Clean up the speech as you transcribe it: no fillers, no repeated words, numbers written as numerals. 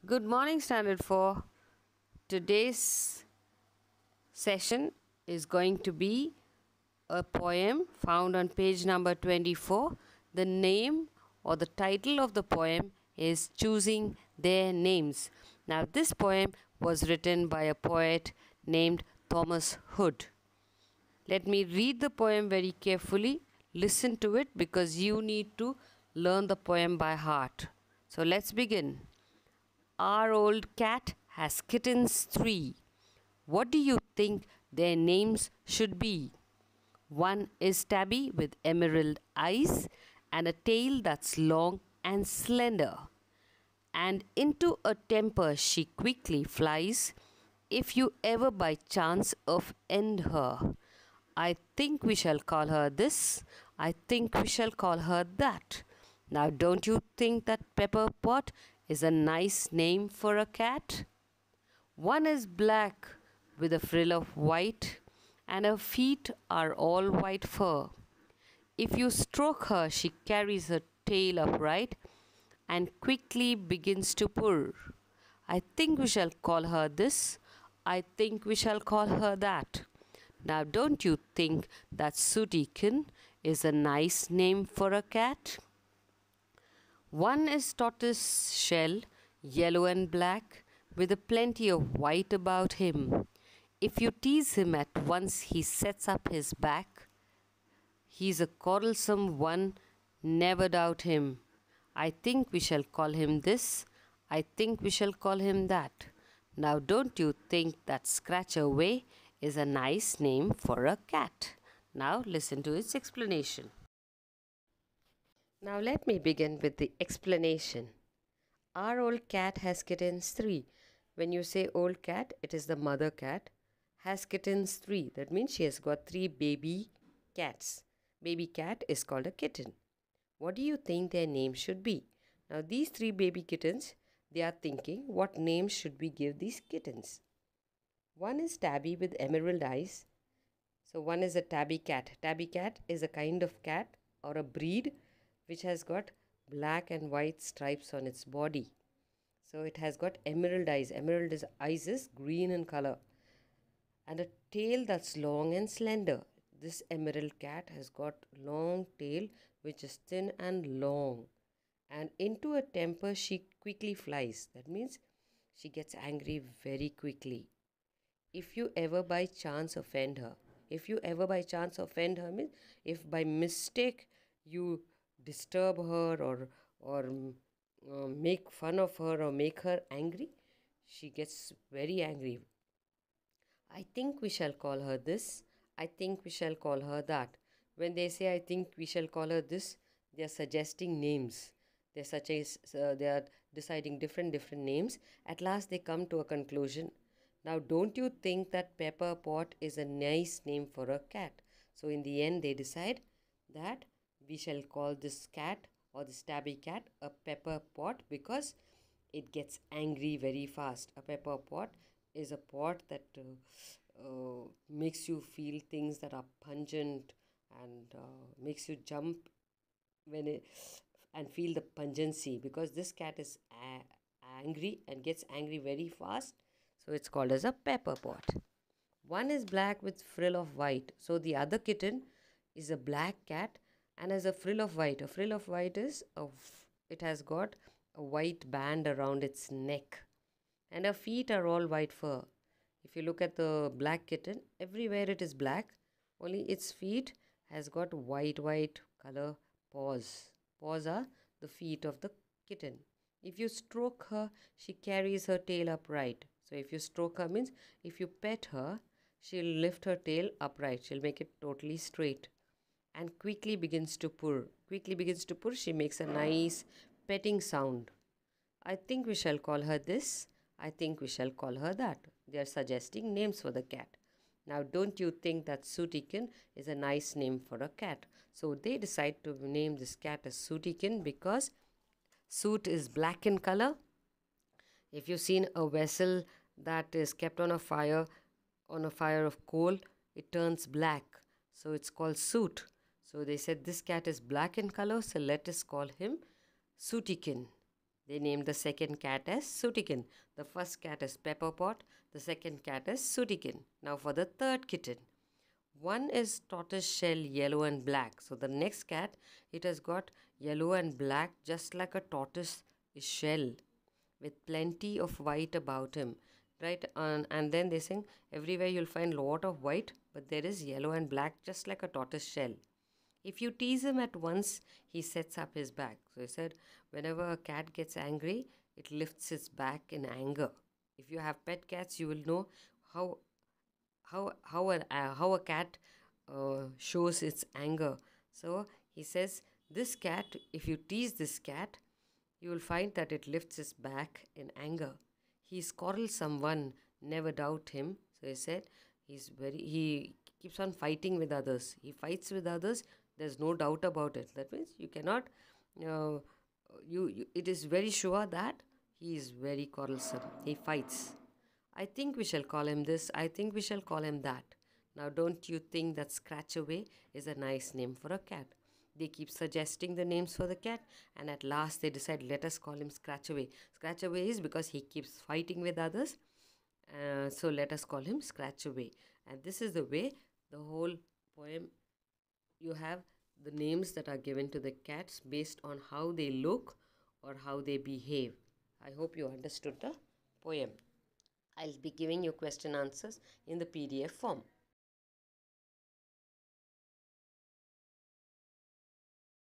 Good morning, Standard 4. Today's session is going to be a poem found on page number 24. The name or the title of the poem is Choosing Their Names. Now, this poem was written by a poet named Thomas Hood. Let me read the poem very carefully. Listen to it because you need to learn the poem by heart. So, let's begin. Our old cat has kittens 3. What do you think their names should be? One is Tabby with emerald eyes and a tail that's long and slender. And into a temper she quickly flies if you ever by chance offend her. I think we shall call her this. I think we shall call her that. Now, don't you think that Pepper Pot is a nice name for a cat? One is black with a frill of white, and her feet are all white fur. If you stroke her, she carries her tail upright and quickly begins to purr. I think we shall call her this. I think we shall call her that. Now, don't you think that Sootykin is a nice name for a cat? One is tortoise shell, yellow and black, with a plenty of white about him. If you tease him at once, he sets up his back. He's a quarrelsome one, never doubt him. I think we shall call him this. I think we shall call him that. Now, don't you think that Scratch Away is a nice name for a cat? Now, listen to its explanation. Now let me begin with the explanation. Our old cat has kittens 3. When you say old cat, it is the mother cat. Has kittens 3. That means she has got 3 baby cats. Baby cat is called a kitten. What do you think their name should be? Now these 3 baby kittens, they are thinking what names should we give these kittens. One is Tabby with emerald eyes. So one is a tabby cat. Tabby cat is a kind of cat or a breed which has got black and white stripes on its body. So it has got emerald eyes. Emerald eyes is green in color. And a tail that's long and slender. This emerald cat has got long tail which is thin and long. And into a temper she quickly flies. That means she gets angry very quickly. If you ever by chance offend her. If you ever by chance offend her means if by mistake you disturb her or make fun of her or make her angry, she gets very angry. I think we shall call her this. I think we shall call her that. When they say I think we shall call her this, they are suggesting names. They are deciding different names. At last they come to a conclusion. Now, don't you think that Pepper Pot is a nice name for a cat? So in the end they decide that we shall call this cat or this tabby cat a pepper pot because it gets angry very fast. A pepper pot is a pot that makes you feel things that are pungent and makes you jump and feel the pungency because this cat is angry and gets angry very fast. So it's called as a pepper pot. One is black with frill of white. So the other kitten is a black cat and has a frill of white. A frill of white is it has got a white band around its neck. And her feet are all white fur. If you look at the black kitten, everywhere it is black. Only its feet has got white color paws. Paws are the feet of the kitten. If you stroke her, she carries her tail upright. So if you stroke her means if you pet her, she'll lift her tail upright. She'll make it totally straight and quickly begins to purr. Quickly begins to purr. She makes a nice petting sound. I think we shall call her this. I think we shall call her that. They are suggesting names for the cat. Now, don't you think that Sootykin is a nice name for a cat? So they decide to name this cat as Sootykin because soot is black in color. If you've seen a vessel that is kept on a fire of coal, it turns black. So it's called soot. So they said this cat is black in color, so let us call him Sootykin. They named the second cat as Sootykin. The first cat is Pepperpot. The second cat is Sootykin. Now for the third kitten. One is tortoise shell, yellow and black. So the next cat, it has got yellow and black, just like a tortoise shell, with plenty of white about him, right? And then they sing, everywhere you'll find lot of white, but there is yellow and black, just like a tortoise shell. If you tease him at once, he sets up his back. So he said, whenever a cat gets angry, it lifts its back in anger. If you have pet cats, you will know how how a cat shows its anger. So he says, this cat, if you tease this cat, you will find that it lifts its back in anger. He's quarrelsome one, never doubt him. So he said, he keeps on fighting with others. He fights with others. There's no doubt about it. That means you cannot, it is very sure that he is very quarrelsome. He fights. I think we shall call him this. I think we shall call him that. Now, don't you think that Scratchaway is a nice name for a cat? They keep suggesting the names for the cat, and at last they decide, let us call him Scratchaway. Scratchaway is because he keeps fighting with others. So let us call him Scratchaway. And this is the way the whole poem, you have the names that are given to the cats based on how they look or how they behave. I hope you understood the poem. I'll be giving you question answers in the PDF form.